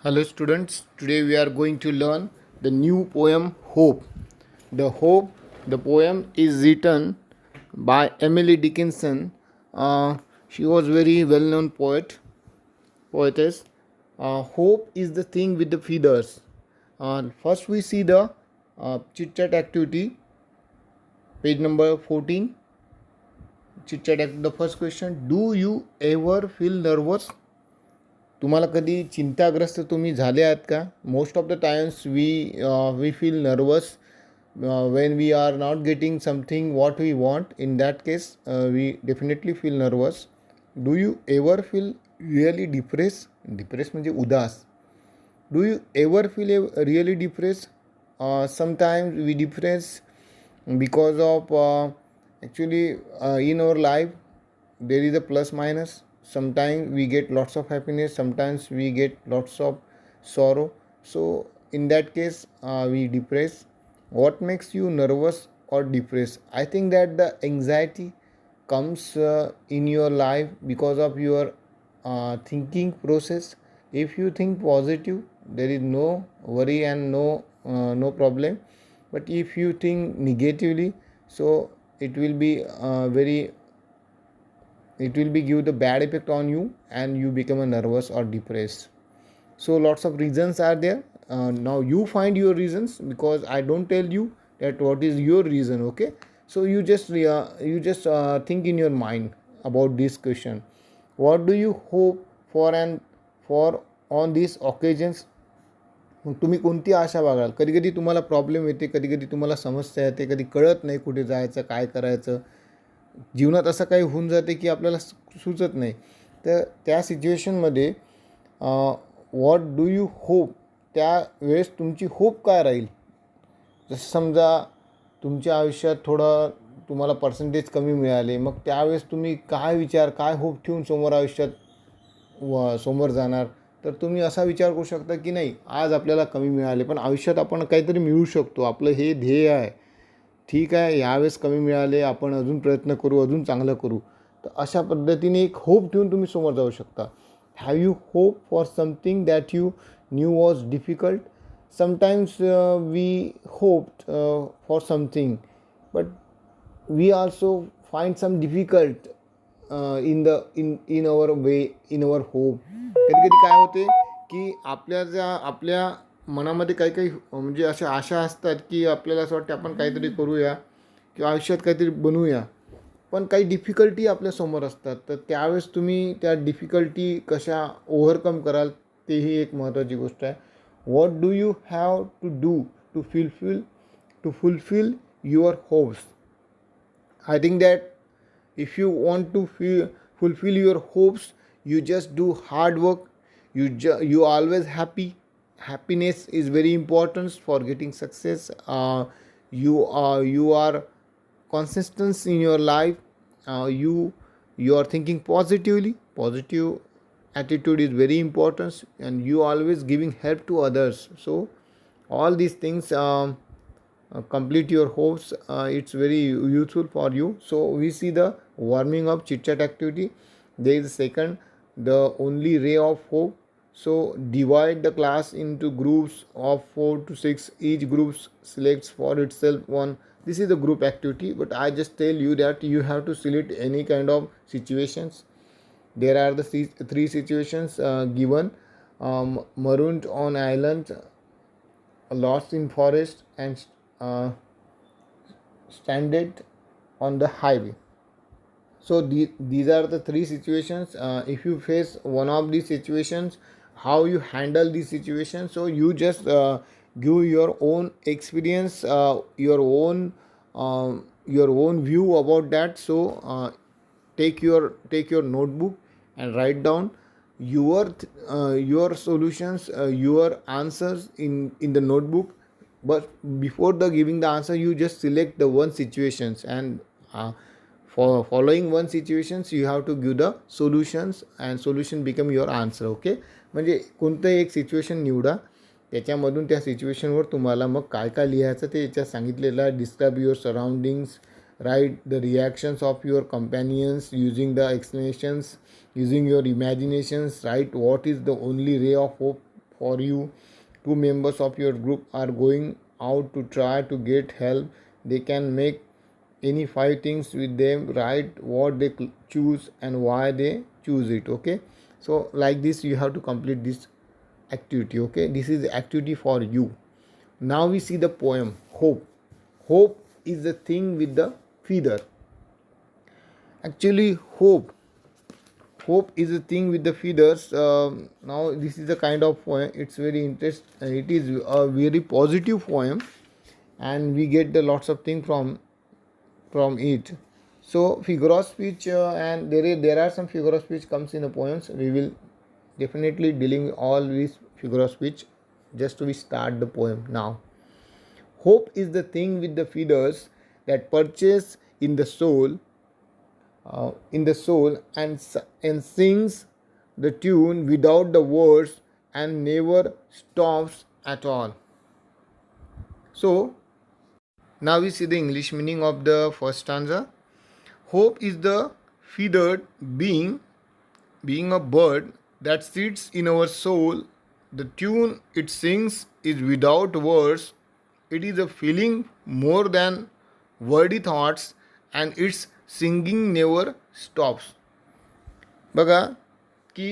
Hello students, today we are going to learn the new poem Hope. The poem is written by Emily Dickinson. She was very well-known poetess. Hope is the thing with the feathers. First we see the chit-chat activity, page number 14. Chit-chat activity, the first question, do you ever feel nervous? तुम्हाला कधी चिंताग्रस्त तुम्ही झाले आहात का? Most of the times we feel nervous when we are not getting something what we want. In that case we definitely feel nervous. Do you ever feel really depressed म्हणजे उदास. Do you ever feel really depressed? Sometimes we depress because of actually in our life there is a plus minus. Sometimes we get lots of happiness, sometimes we get lots of sorrow. So in that case we depress. What makes you nervous or depressed? I think that the anxiety comes in your life because of your thinking process. If you think positive, there is no worry and no problem. But if you think negatively, so it will be it will be give the bad effect on you and you become a nervous or depressed. So lots of reasons are there. Now you find your reasons, because I don't tell you that what is your reason. Okay, so you just think in your mind about this question. What do you hope for and for on these occasions? मग तुम्ही कोणती आशा बाळगाल? कधी कधी तुम्हाला problem येते, कधी कधी तुम्हाला समस्या येते, कधी कळत नाही कुठे जायचं, काय करायचं. जीवनात असं काही होऊन जाते की आपल्याला सुचत नाही. तर त्या सिच्युएशनमध्ये व्हॉट डू यू होप, त्यावेळेस तुमची होप काय राहील? जसं समजा तुमच्या आयुष्यात थोडं तुम्हाला पर्सेंटेज कमी मिळाले, मग त्यावेळेस तुम्ही काय विचार, काय होप ठेवून समोर जाणार? तर तुम्ही असा विचार करू शकता की नाही, आज आपल्याला कमी मिळाले पण आयुष्यात आपण काहीतरी मिळवू शकतो, आपलं हे ध्येय आहे. ठीक आहे, यावेळेस कमी मिळाले, आपण अजून प्रयत्न करू, अजून चांगलं करू. तर अशा पद्धतीने एक होप ठेवून तुम्ही समोर जाऊ शकता. Have you hope for something that you knew was difficult? Sometimes we hoped for something, but we also find some difficult in our way, in our hope. कधी कधी काय होते की आपल्या मनामध्ये काही काही म्हणजे अशा आशा असतात की आपल्याला असं वाटतं आपण काहीतरी करूया किंवा आयुष्यात काहीतरी बनवूया, पण काही डिफिकल्टी आपल्यासमोर असतात. तर त्यावेळेस तुम्ही त्या डिफिकल्टी कशा ओव्हरकम कराल, तेही एक महत्त्वाची गोष्ट आहे. What do you have to do to fulfil your hopes? I think that if you want to fulfill your hopes, you just do hard work. You always happy. Happiness is very important for getting success. You are consistent in your life. You are thinking positively. Positive attitude is very important, and you always giving help to others. So all these things complete your hopes. It's very useful for you. So we see the warming up chit chat activity. There is a second, the only ray of hope. So divide the class into groups of 4 to 6. Each group selects for itself one. This is the group activity, but I just tell you that you have to select any kind of situations. There are the three situations given: marooned on island, lost in forest, and stranded on the highway. So these are the three situations. If you face one of these situations, how you handle these situations? So you just give your own experience, your own view about that. So take your notebook and write down your solutions, your answers in the notebook. But before the giving the answer, you just select the one situations, and for following one situations you have to give the solutions, and solution become your answer. Okay, म्हणजे कोणतंही एक situation निवडा, त्याच्यामधून त्या सिच्युएशनवर तुम्हाला मग काय काय लिहायचं ते याच्यात सांगितलेलं आहे. Describe your surroundings, write the reactions of your companions using the explanations, using your imaginations. Write what is the only ray of hope for you. Two members of your group are going out to try to get help. They can make any 5 things with them. Write what they choose and why they choose it. Okay, so like this you have to complete this activity. Okay, this is the activity for you. Now we see the poem Hope. Hope is the thing with the feather. Actually, hope is a thing with the feathers. Now this is a kind of poem. It's very it is a very positive poem, and we get the lots of things from it. So figure of speech, and there are some figure of speech comes in the poems. We will definitely dealing with all these figure of speech. Just we start the poem now. Hope is the thing with the feathers that perches in the soul, and sings the tune without the words and never stops at all. So now we see the English meaning of the first stanza. Hope is the feathered being a bird that sits in our soul. The tune it sings is without words. It is a feeling more than wordy thoughts, and its singing never stops. बघा की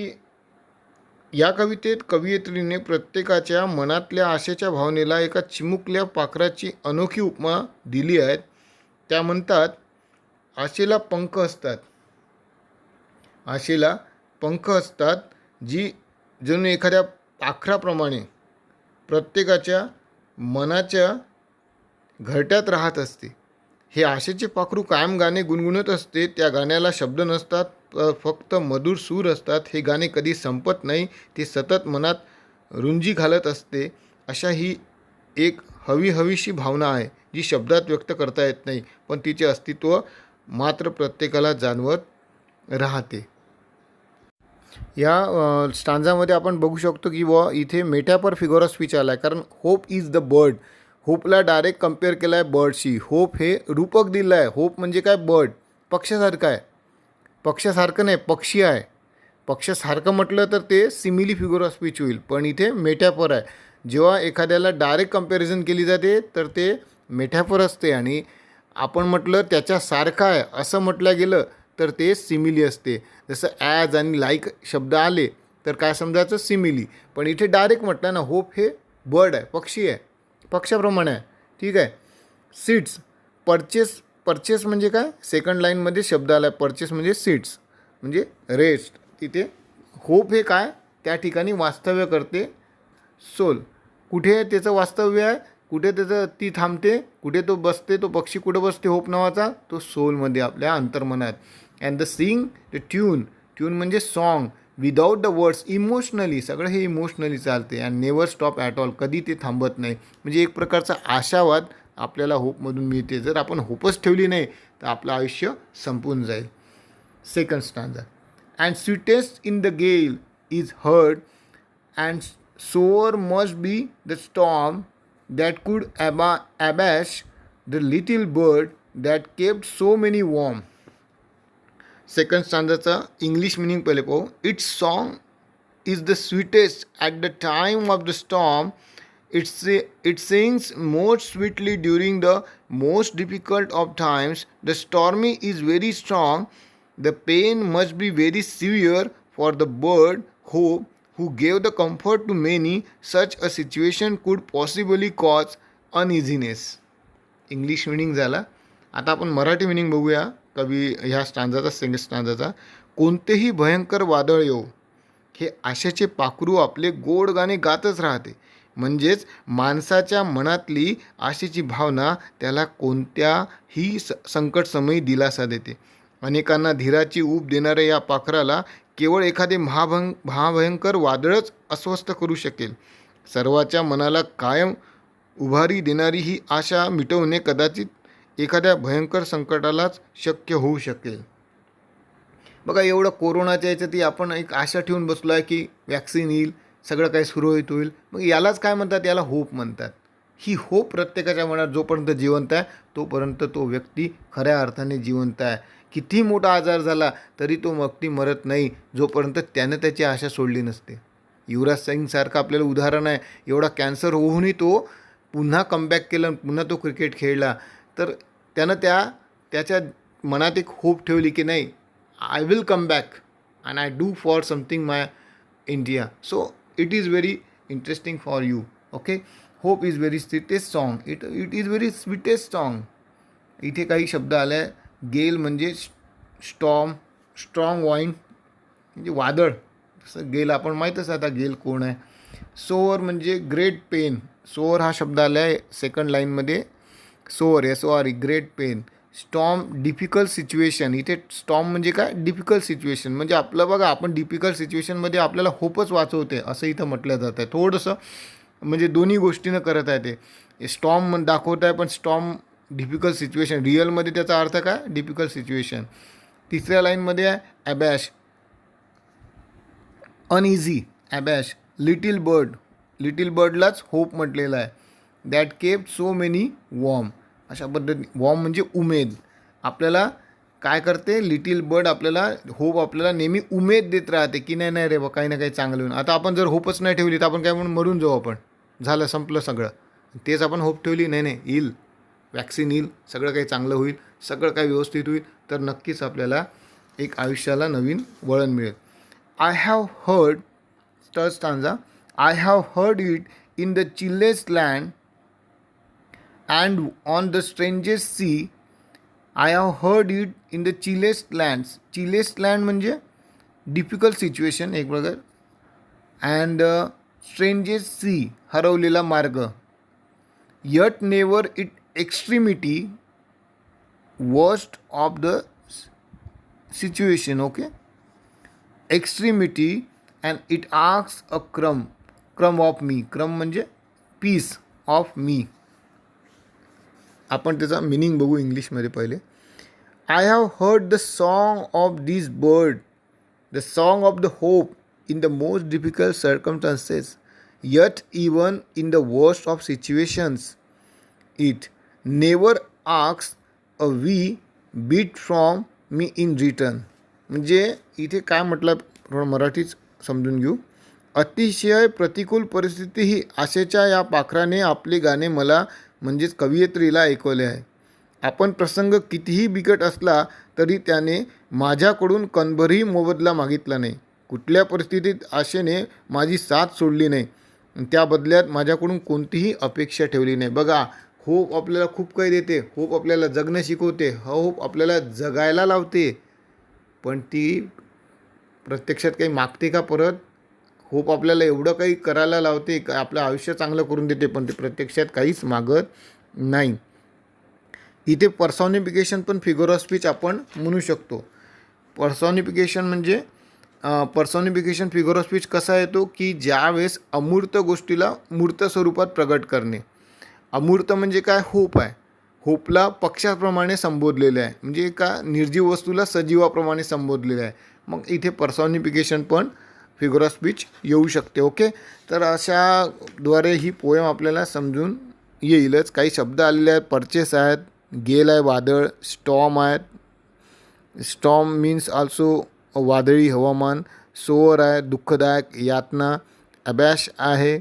या कवितेत कवयित्रीने प्रत्येकाच्या मनातल्या आशेच्या भावनेला एका चिमुकल्या पाखराची अनोखी उपमा दिली आहे. त्या म्हणतात, आशेला पंख असतात, आशेला पंख असतात जी जणू एखाद्या पाखराप्रमाणे प्रत्येकाच्या मनाच्या घरट्यात राहत असते. हे आशेचे पाखरू कायम गाणे गुणगुणत असते. त्या गाण्याला शब्द नसतात, फक्त मधुर सूर असतात. हे गाणे कधी संपत नाही, ते सतत मनात रुंजी घालत असते. अशा ही एक हवीशी भावना आहे जी शब्दात व्यक्त करता येत नाही, पण तिचे अस्तित्व मात्र प्रत्येकाला जाणवत राहते. या स्टांजामध्ये आपण बघू शकतो की इथे मेटाफर फिगर ऑफ स्पीच आला आहे, कारण होप इज द बर्ड. होपला डायरेक्ट कम्पेअर केला आहे बर्डशी. होप हे रूपक दिलं आहे. होप म्हणजे काय? बर्ड, पक्षासारखं आहे. पक्षासारखं नाही, पक्षी आहे. पक्षासारखं म्हटलं तर ते सिमिली फिगर ऑफ स्पीच होईल, पण इथे मेटाफर आहे. जेव्हा एखाद्याला डायरेक्ट कम्पॅरिझन केली जाते तर ते मेटाफर असते, आणि आपण म्हटलं त्याच्यासारखं आहे असं म्हटलं गेलं तर ते सिमिली असते. जसं ॲज आणि लाईक शब्द आले तर काय समजायचं? सिमिली. पण इथे डायरेक्ट म्हटलं ना, होप हे बर्ड आहे, पक्षी आहे, पक्षाप्रमाणे आहे. ठीक आहे. सीट्स, परचेस म्हणजे काय? सेकंड लाईनमध्ये शब्द आला आहे. परचेस म्हणजे सीट्स म्हणजे रेस्ट. तिथे होप हे काय? त्या ठिकाणी वास्तव्य करते. सोल, कुठे त्याचं वास्तव्य आहे? कुठे त्याचं ती थांबते? कुठे तो बसते? तो पक्षी कुठं बसते होप नावाचा? तो सोलमध्ये, आपल्या अंतर्मनात. And the sing the tune म्हणजे song without the words, emotionally. सगळं हे इमोशनली चालते. And never stop at all, कधी ते थांबत नाही. म्हणजे एक प्रकारचा आशावाद आपल्याला होपमधून मिळते. जर आपण होपच ठेवली नाही तर आपलं आयुष्य संपून जाईल. Second stanza. And sweetest in the gale is heard and sore must be the storm that could abash the little bird that kept so many warm. Second स्टांजाचा इंग्लिश मिनिंग पहिले पाहू. It's song is the sweetest at the time of the storm. It sings most sweetly during the most difficult of times. The stormy is very strong. The pain must be very severe for the bird who gave the comfort to many. Such a situation could possibly cause uneasiness. English meaning झाला. आता आपण Marathi meaning बघूया कवी ह्या स्टांजाचा, second स्टांजाचा. कोणतेही भयंकर वादळ येऊ, हे आशेचे पाखरू आपले गोड गाणे गातच राहते. म्हणजेच माणसाच्या मनातली आशेची भावना त्याला कोणत्याही संकटसमयी दिलासा देते. अनेकांना धीराची ऊब देणाऱ्या या पाखराला केवळ एखादे महाभयंकर वादळच अस्वस्थ करू शकेल. सर्वाच्या मनाला कायम उभारी देणारी ही आशा मिटवणे कदाचित एखाद्या भयंकर संकटालाच शक्य होऊ शकेल. बघा, एवढं कोरोनाच्या याच्यातही आपण एक आशा ठेवून बसलो आहे की वॅक्सिन येईल, सगळं काही सुरळीत होईल. मग यालाच काय म्हणतात? याला होप म्हणतात. ही होप प्रत्येकाच्या मनात जोपर्यंत जिवंत आहे तोपर्यंत तो व्यक्ती खऱ्या अर्थाने जिवंत आहे. किती मोठा आजार झाला तरी तो व्यक्ती मरत नाही जोपर्यंत त्यानं त्याची आशा सोडली नसते. युवराज सिंगसारखं आपल्याला उदाहरण आहे. एवढा कॅन्सर होऊनही तो पुन्हा कमबॅक केलं, पुन्हा तो क्रिकेट खेळला. तर त्यानं त्याच्या मनात एक होप ठेवली की नाही, I will come back and I do for something my India. So it is very interesting for you. Okay, hope is very sweetest song. It is very sweetest song. इथे काही शब्द आले आहे. गेल म्हणजे स्टॉर्म, स्ट्रॉंग वाईंड म्हणजे वादळ. तसं गेल आपण माहीतच आता गेल कोण आहे. सोअर म्हणजे ग्रेट पेन. सोअर हा शब्द आला आहे सेकंड लाईनमध्ये. Sore SORE great pain. Storm difficult situation. इथे स्टॉर्म म्हणजे काय, डिफिकल्ट सिच्युएशन. म्हणजे आपलं बघा, आपण डिफिकल्ट सिच्युएशनमध्ये आपल्याला होपच वाचवते असं इथं म्हटलं जातं आहे. थोडंसं म्हणजे दोन्ही गोष्टीनं करत आहे ते. स्टॉर्म दाखवत आहे पण स्टॉर्म डिफिकल्ट सिच्युएशन. रिअलमध्ये त्याचा अर्थ काय, डिफिकल्ट सिच्युएशन. तिसऱ्या लाईनमध्ये आहे abash, uneasy. Abash. Little bird. Little बर्डलाच होप म्हटलेलं आहे. That kept so many warm. अशा पद्धती. वॉर्म म्हणजे उमेद. आपल्याला काय करते, लिटिल बर्ड आपल्याला होप, आपल्याला नेहमी उमेद देत राहते की नाही रे बा, काही ना काही चांगलं होईल. आता आपण जर होपच नाही ठेवली तर आपण काय म्हणून मरून जाऊ आपण, झालं संपलं सगळं. तेच आपण होप ठेवली, नाही येईल, वॅक्सिन येईल, सगळं काही चांगलं होईल, सगळं काही व्यवस्थित होईल, तर नक्कीच आपल्याला एक आयुष्याला नवीन वळण मिळेल. I have heard, third stanza. I have heard it in the chillest land and on the strangest sea. I have heard it in the chillest lands. Chillest land म्हणजे डिफिकल्ट सिच्युएशन एक प्रकार. अँड स्ट्रेंजेस्ट सी हरवलेला मार्ग. Yet never it extremity worst of the situation. Okay, extremity and it asks a crumb of मी. क्रम म्हणजे piece of me. आपण त्याचा meaning बघू इंग्लिशमध्ये पहिले. I have heard the song of this bird, the song of the hope in the most difficult circumstances, yet even in the worst of situations it never asks a wee bit from me in return. म्हणजे इथे काय म्हटलं, थोडं मराठीच समजून घेऊ. अतिशय प्रतिकूल परिस्थितीही आशेच्या या पाखराने आपले गाणे मला म्हणजेच कवयित्रीला ऐकवले आहे. आपण प्रसंग कितीही बिकट असला तरी त्याने माझ्याकडून कणभरही मोबदला मागितला नाही. कुठल्या परिस्थितीत आशेने माझी साथ सोडली नाही, त्या बदल्यात माझ्याकडून कोणतीही अपेक्षा ठेवली नाही. बघा, होप आपल्याला खूप काही देते. होप आपल्याला जगणं शिकवते. होप आपल्याला जगायला लावते. पण ती प्रत्यक्षात काही मागते का परत? होप आपल्याला एवढं काही करायला लावते, आपलं आयुष्य चांगलं करून देते, पण ते प्रत्यक्षात काहीच मागत नाही. इथे पर्सॉनिफिकेशन पण फिगर ऑफ स्पीच आपण म्हणू शकतो. पर्सॉनिफिकेशन म्हणजे पर्सॉनिफिकेशन फिगर ऑफ स्पीच कसा येतो की ज्यावेळेस अमूर्त गोष्टीला मूर्त स्वरूपात प्रगट करणे. अमूर्त म्हणजे काय, होप आहे. होपला पक्षाप्रमाणे संबोधलेलं आहे, म्हणजे का निर्जीव वस्तूला सजीवाप्रमाणे संबोधलेलं आहे. मग इथे पर्सॉनिफिकेशन पण फिगर ऑफ स्पीच येऊ शकते. ओके, तर अशाद्वारे ही पोएम आपल्याला समजून येईलच. काही शब्द आलेले आहेत. परचेस आहेत, गेल आहे वादळ, स्टॉर्म आहेत. स्टॉर्म मीन्स ऑल्सो वादळी हवामान. सोअर आहे दुःखदायक, यातना. अबॅश आहे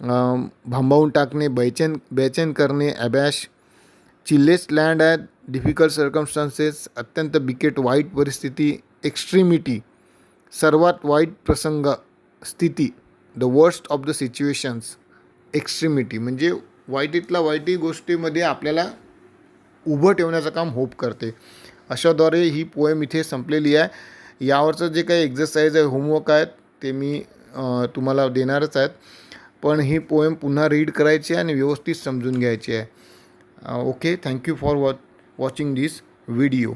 भांबावून टाकणे, बेचैन करणे, अबॅश. चिलेस्ट लँड आहेत, डिफिकल्ट सर्कमस्टान्सेस, अत्यंत बिकट वाईट परिस्थिती. एक्स्ट्रीमिटी, सर्वात वाईट प्रसंग, स्थिती. The worst of the situations. Extremity म्हणजे वाईटीतला वाईटी गोष्टीमध्ये आपल्याला उभं ठेवण्याचं काम होप करते. अशाद्वारे ही पोएम इथे संपलेली आहे. यावरचं जे काही एक्झरसाईज आहे, होमवर्क आहेत, ते मी तुम्हाला देणारच आहेत. पण ही पोएम पुन्हा रीड करायची आहे आणि व्यवस्थित समजून घ्यायची आहे. Okay, thank you for watching this video.